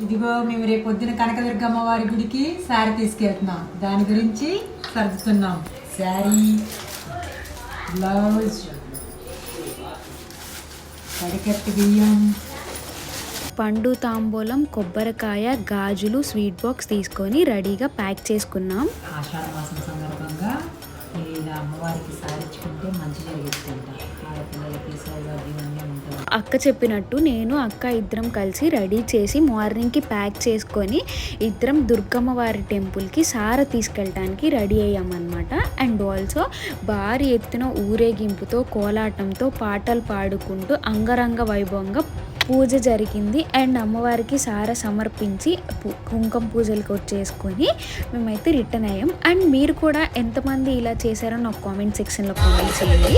ఇదిగో మేము రేపు పొద్దున కనకదుర్గమ్మ వారి గుడికి శారీ తీసుకెళ్తున్నాం. దాని గురించి సర్దుతున్నాం. శారీ, బ్లౌజ్, కడికట్టు బియ్యం, పండు తాంబూలం, కొబ్బరికాయ, గాజులు, స్వీట్ బాక్స్ తీసుకొని రెడీగా ప్యాక్ చేసుకున్నాం. ఆషాఢ మాసం సందర్భంగా ఇలా అమ్మవారికి సారించుకుంటే మంచి జరుగుతుంట. ఆడపిల్లలకి సౌలభ్యం అన్నీ ఉంటుంది. అక్క చెప్పినట్టు నేను అక్క ఇద్దరం కలిసి రెడీ చేసి మార్నింగ్కి ప్యాక్ చేసుకొని ఇద్దరం దుర్గమ్మ వారి టెంపుల్కి సార తీసుకెళ్ళడానికి రెడీ అయ్యామన్నమాట. అండ్ ఆల్సో భారీ ఎత్తున ఊరేగింపుతో, కోలాటంతో, పాటలు పాడుకుంటూ అంగరంగ వైభవంగా పూజ జరిగింది. అండ్ అమ్మవారికి సార సమర్పించి కుంకుమ పూజలకు వచ్చేసుకొని మేమైతే రిటర్న్ అయ్యాం. అండ్ మీరు కూడా ఎంతమంది ఇలా చేశారో నాకు కామెంట్ సెక్షన్లో కామెంట్ చేయండి.